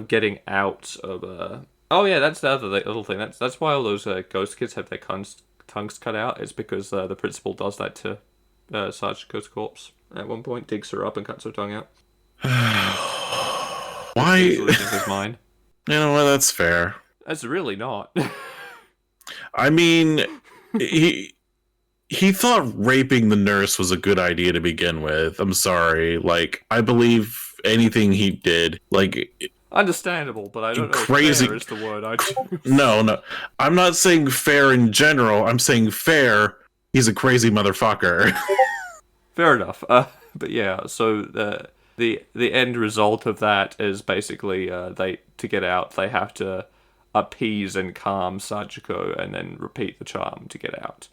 getting out of oh yeah, that's the other little thing. That's why all those ghost kids have their tongues cut out. It's because the principal does that to Sachiko's corpse at one point, digs her up and cuts her tongue out. Why? He's losing his mind. You know what? That's fair. That's really not. I mean, he thought raping the nurse was a good idea to begin with. I'm sorry. Like, I believe anything he did. Like, understandable, but I don't know crazy. if fair is the word I choose. No. I'm not saying fair in general. I'm saying fair. He's a crazy motherfucker. Fair enough. But yeah, so the end result of that is basically to get out, they have to appease and calm Sachiko and then repeat the charm to get out.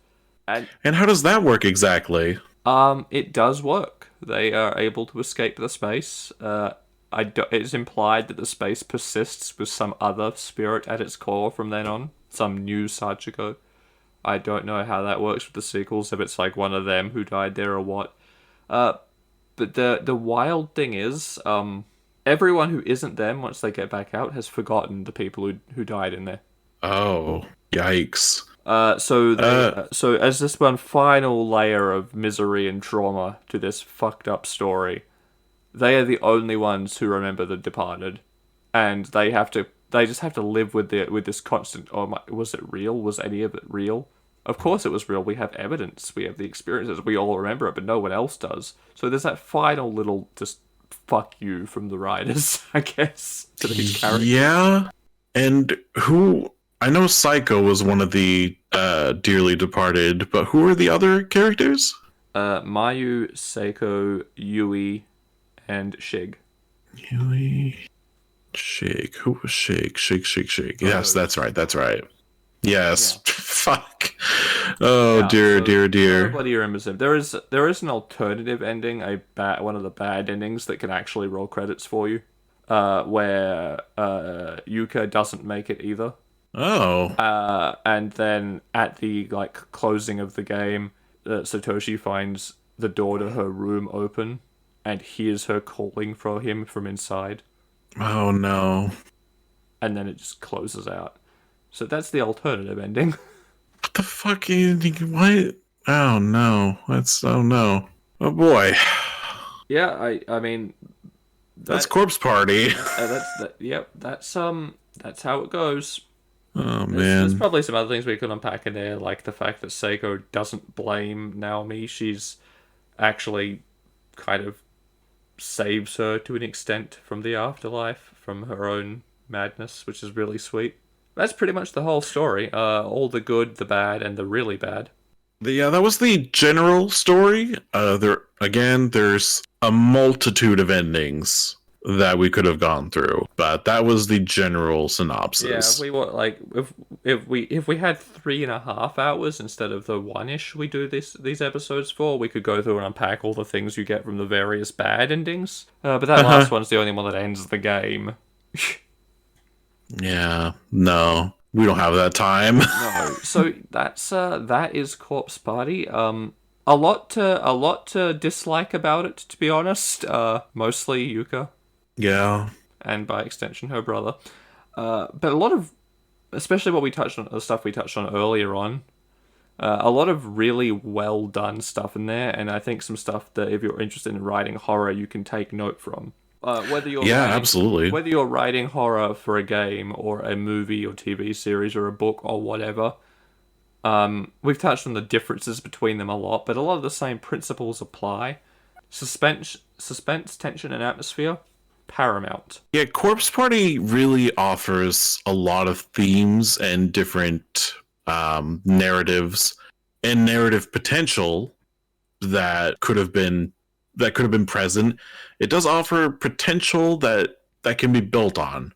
And how does that work exactly? It does work. They are able to escape the space. It's implied that the space persists with some other spirit at its core from then on. Some new Sachiko. I don't know how that works with the sequels, if it's like one of them who died there or what. But the wild thing is, everyone who isn't them, once they get back out, has forgotten the people who died in there. Oh, yikes. So as this one final layer of misery and trauma to this fucked up story, they are the only ones who remember the departed, and they just have to live with this constant. Oh my, was it real? Was any of it real? Of course it was real. We have evidence. We have the experiences. We all remember it, but no one else does. So there's that final little just fuck you from the writers, I guess, to these characters. Yeah, and who I know Psycho was one of the dearly departed, but who are the other characters? Mayu, Seiko, Yui, and Shig. Yui, Shake. Who was Shake? Shake. Yes, Those. that's right. That's right. Yeah. Yes. Fuck. Oh Yeah, dear, so dear, dear. nobody remembers him. There is an alternative ending, one of the bad endings that can actually roll credits for you, where Yuka doesn't make it either. Oh. And then at the closing of the game, Satoshi finds the door to her room open, and hears her calling for him from inside, Oh no. and then it just closes out. So that's the alternative ending. What the fuck? What? Oh no. That's oh no. Oh boy. Yeah, I mean That's that Corpse Party. that's that. Yep, that's how it goes. Oh There's man. probably some other things we could unpack in there, like the fact that Seiko doesn't blame Naomi. She's actually kind of saves her to an extent from the afterlife, from her own madness, which is really sweet. That's pretty much the whole story. All the good, the bad, and the really bad. Yeah, that was the general story. There again, there's a multitude of endings that we could have gone through, but that was the general Yeah, synopsis. we were like if we had 3.5 hours instead of the one-ish we do these episodes for, we could go through and unpack all the things you get from the various bad endings. But that last one's the only one that ends the game. Yeah, no, we don't have that time. No, so that is Corpse Party. A lot to dislike about it, to be honest. Mostly Yuka, Yeah, and by extension her brother. But a lot of, especially what we touched on, the stuff we touched on earlier on, a lot of really well done stuff in there, and I think some stuff that if you're interested in writing horror, you can take note from. yeah, absolutely. Whether you're writing horror for a game or a movie or TV series or a book or whatever, we've touched on the differences between them a lot, but a lot of the same principles apply. Suspense, tension, and atmosphere, paramount. Yeah, Corpse Party really offers a lot of themes and different narratives and narrative potential that could have been present. It does offer potential that can be built on.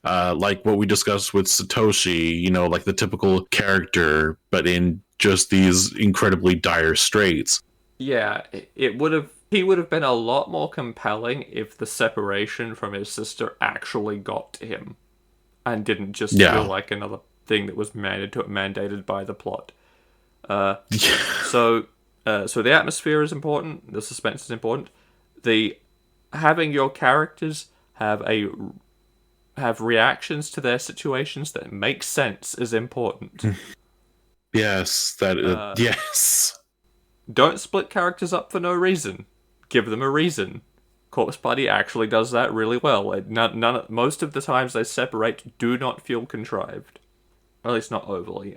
Like what we discussed with Satoshi, like the typical character, but in just these incredibly dire straits. Yeah, it would have. He would have been a lot more compelling if the separation from his sister actually got to him, and didn't just feel Yeah. like another thing that was mandated by the plot. So, so the atmosphere is important. The suspense is important. The having your characters have reactions to their situations that make sense is important. Yes, yes. Don't split characters up for no reason. Give them a reason. Corpse Party actually does that really well. Most of the times they separate do not feel contrived. Or at least not overly.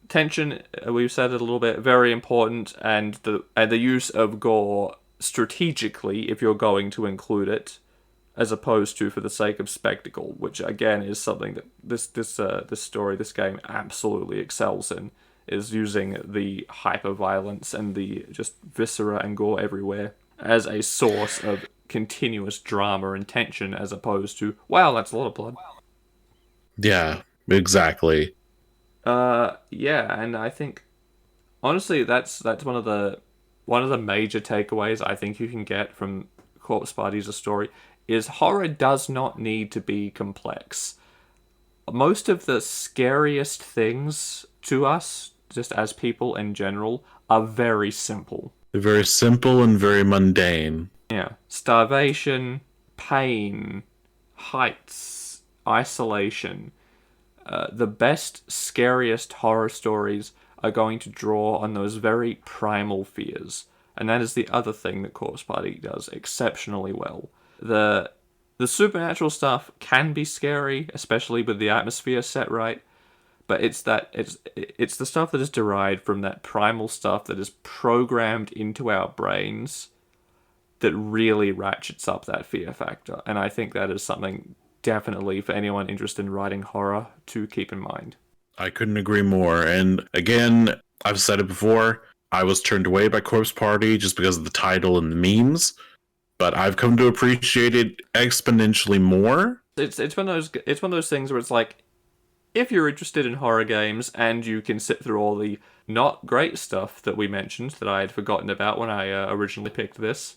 Tension, we've said it a little bit, very important, and the use of gore strategically if you're going to include it, as opposed to for the sake of spectacle, which again is something that this game absolutely excels in, is using the hyper violence and the just viscera and gore everywhere as a source of continuous drama and tension, as opposed to wow, that's a lot of blood. Yeah, exactly. Yeah, and I think honestly that's one of the major takeaways I think you can get from Corpse Party as a story is horror does not need to be complex. Most of the scariest things to us, just as people in general, are very simple. Very simple and very mundane. Yeah. Starvation, pain, heights, isolation. The best, scariest horror stories are going to draw on those very primal fears. And that is the other thing that Corpse Party does exceptionally well. The supernatural stuff can be scary, especially with the atmosphere set right, but it's the stuff that is derived from that primal stuff that is programmed into our brains that really ratchets up that fear factor. And I think that is something definitely for anyone interested in writing horror to keep in mind. I couldn't agree more. And again, I've said it before, I was turned away by Corpse Party just because of the title and the memes, but I've come to appreciate it exponentially more. It's one of those things where it's like, if you're interested in horror games and you can sit through all the not great stuff that we mentioned that I had forgotten about when I originally picked this,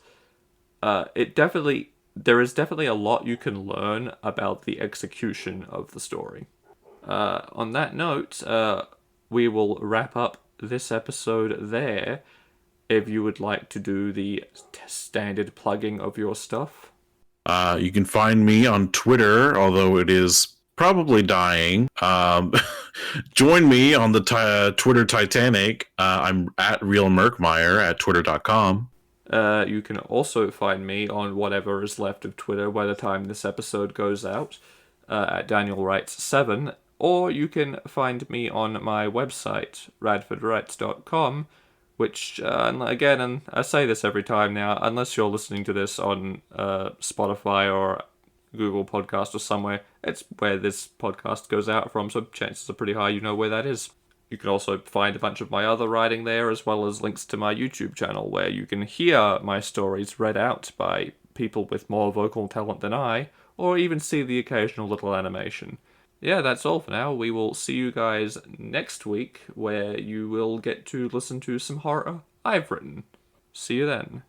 there is definitely a lot you can learn about the execution of the story. On that note, we will wrap up this episode there. If you would like to do the standard plugging of your stuff. You can find me on Twitter, although it is probably dying. Join me on the Twitter Titanic. I'm at Real Merkmeyer at twitter.com. You can also find me on whatever is left of Twitter by the time this episode goes out, at DanielWrites7, or you can find me on my website, radfordwrites.com, which, again, and I say this every time now, unless you're listening to this on Spotify or Google Podcast or somewhere, it's where this podcast goes out from, so chances are pretty high you know where that is. You can also find a bunch of my other writing there, as well as links to my YouTube channel, where you can hear my stories read out by people with more vocal talent than I, or even see the occasional little animation. Yeah, that's all for now. We will see you guys next week, where you will get to listen to some horror I've written. See you then.